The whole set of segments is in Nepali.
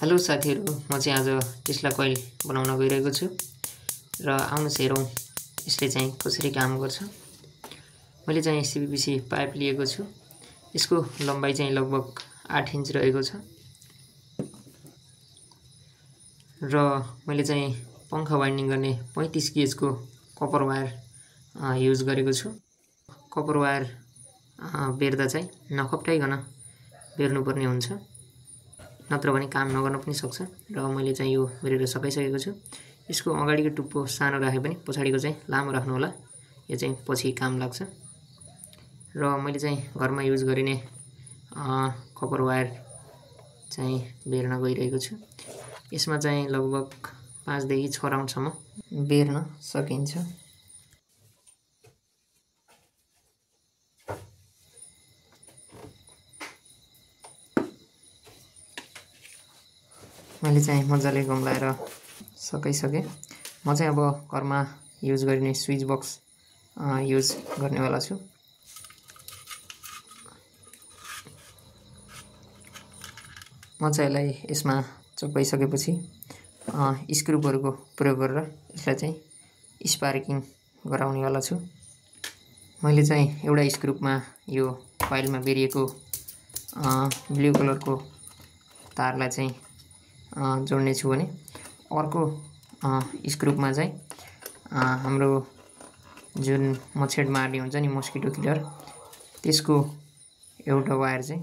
हेलो साथीहरु, म चाहिँ आज टेस्ला कोइल बनाउन गइरहेको छु र आउनुहोस् हेरौँ यसले चाहिँ कसरी काम गर्छ। मैले चाहिँ सीपीवीसी पाइप लिएको छु। यसको लम्बाइ चाहिँ लगभग 8 इन्च रहेको छ र मैले चाहिँ पंखा वाइन्डिङ गर्ने 35 गेजको कपर वायर युज गरेको छु। कपर वायर बेर्दा चाहिँ नखप्टाइकन बेर्नुपर्ने हुन्छ, नत्र भने काम नगर्न पनि सक्छ र मैले चाहिँ यो बेरेर सकाइसकेको छु। यसको अगाडिको टुप्पो सानो राखे पनि पछाडिको चाहिँ लामो राख्नु होला, यो चाहिँ पछि काम लाग्छ। र मैले चाहिँ घरमा युज गरिने कपर वायर चाहिँ बेर्न गइरहेको छु। यसमा चाहिँ लगभग 5 देखि 6 राउन्डसम्म बेर्न सकिन्छ। मैले चाहिँ मजाले गम्लाएर सकाइसके। म चाहिँ अब घरमा युज गरिने स्विच बक्स युज गर्नेवाला छु। म चाहिँ यसलाई यसमा चपाइसकेपछि स्क्रुपहरुको प्रयोग गरेर यसलाई चाहिँ स्पार्किङ गराउनेवाला छु। मैले चाहिँ एउटा स्क्रुपमा यो कोइलमा बेरिएको ब्लू कलरको तारलाई चाहिँ जोड्ने छु भने अर्को स्क्रुपमा चाहिँ हाम्रो जुन मच्छर मार्ने हुन्छ नि मस्किटो किलर, त्यसको एउटा वायर चाहिँ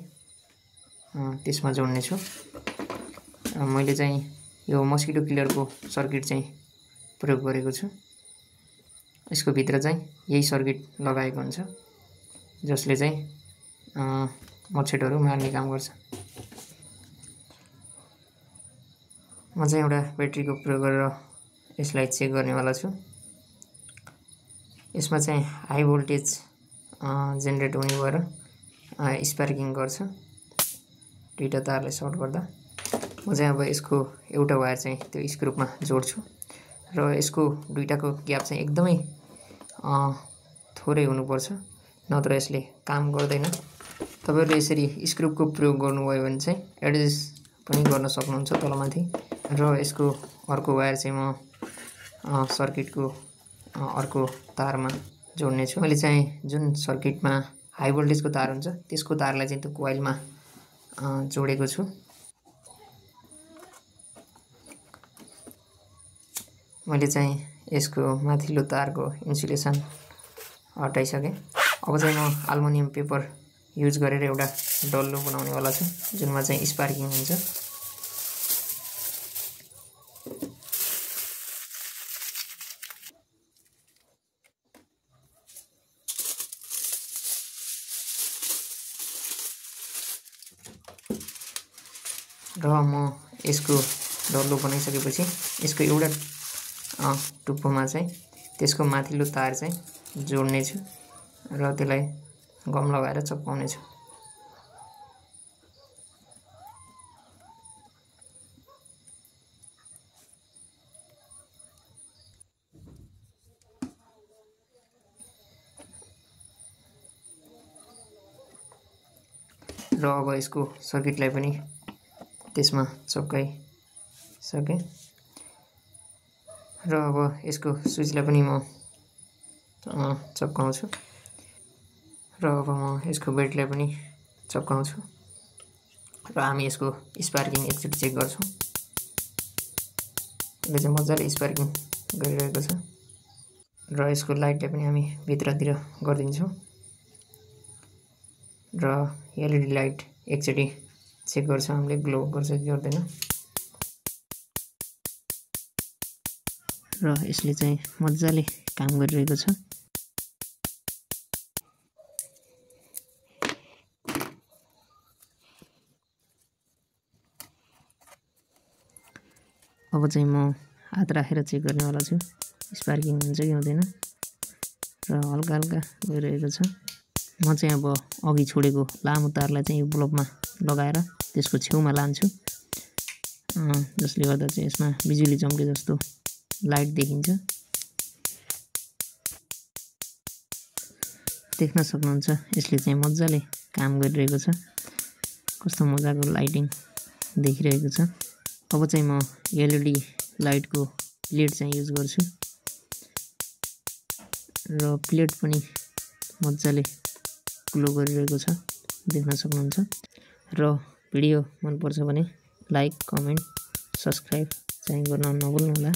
त्यसमा जोड्ने छु। मैले चाहिँ यो मस्किटो किलरको सर्किट चाहिँ प्रयोग गरेको छु। यसको भित्र चाहिँ यही सर्किट लगाएको हुन्छ जसले चाहिँ मच्छरहरु मार्ने काम गर्छ। म चाहिँ एउटा ब्याट्रीको प्रयोग गरेर यसलाई चेक गर्नेवाला छु। यसमा चाहिँ हाई भोल्टेज जेनेरेट हुने भएर स्पार्किङ गर्छ दुईटा तारले सर्ट गर्दा। म चाहिँ अब यसको एउटा वायर चाहिँ त्यो स्क्रुपमा जोड्छु र यसको दुईटाको ग्याप चाहिँ एकदमै थोरै हुनुपर्छ, नत्र यसले काम गर्दैन। तपाईहरुले यसरी स्क्रुपको प्रयोग गर्नुभयो भने चाहिँ एडजस्ट पनि गर्न सक्नुहुन्छ तलमाथि। र यसको अर्को वायर चाहिँ म सर्किटको अर्को तारमा जोड्ने छु। मैले चाहिँ जुन सर्किटमा हाई भोल्टेजको तार हुन्छ त्यसको तारलाई चाहिँ त्यो कोइलमा जोडेको छु। मैले चाहिँ यसको माथिल्लो तारको इन्सुलेसन हटाइसके। अब चाहिँ म एल्युमिनियम पेपर युज गरेर एउटा डल्लो बनाउनेवाला छु जुनमा चाहिँ स्पार्किङ हुन्छ। र म यसको डल्लो बनाइसकेपछि यसको एउटा टुप्पोमा चाहिँ त्यसको माथिल्लो तार चाहिँ जोड्ने छु र त्यसलाई गम लगाएर चपाउने छु। र अब यसको सर्किटलाई पनि त्यसमा चपाइसके र अब यसको स्विचलाई पनि म चप्काउँछु र अब म यसको ब्याट्रीलाई पनि चप्काउँछु र हामी यसको स्पार्किङ एकचोटि चेक गर्छौं। यसले चाहिँ मजाले स्पार्किङ गरिरहेको छ र यसको लाइटलाई पनि हामी भित्रतिर गर्दिन्छौं र एलईडी लाइट एकचोटि चेक गर्छौं हामीले ग्लो गर्छ कि गर्दैन। र यसले चाहिँ मजाले काम गरिरहेको छ। अब चाहिँ म हात राखेर चेक गर्नेवाला छु स्पार्किङ हुन्छ कि हुँदैन र हल्का हल्का गइरहेको छ। म चाहिँ अब अघि छोडेको लामो तारलाई चाहिँ यो बल्बमा लगाएर त्यसको छेउमा लान्छु जसले गर्दा चाहिँ यसमा बिजुली चम्के जस्तो लाइट देखिन्छ। देख्न सक्नुहुन्छ यसले चाहिँ मजाले काम गरिरहेको छ। कस्तो मजाको लाइटिङ देखिरहेको छ। अब चाहिँ म एलइडी लाइटको प्लेट चाहिँ युज गर्छु र प्लेट पनि मजाले ग्लो गरिरहेको छ, देख्न सक्नुहुन्छ। र भिडियो मन पर्छ भने लाइक, कमेन्ट, सब्स्क्राइब चाहिँ गर्न नभुल्नुहोला।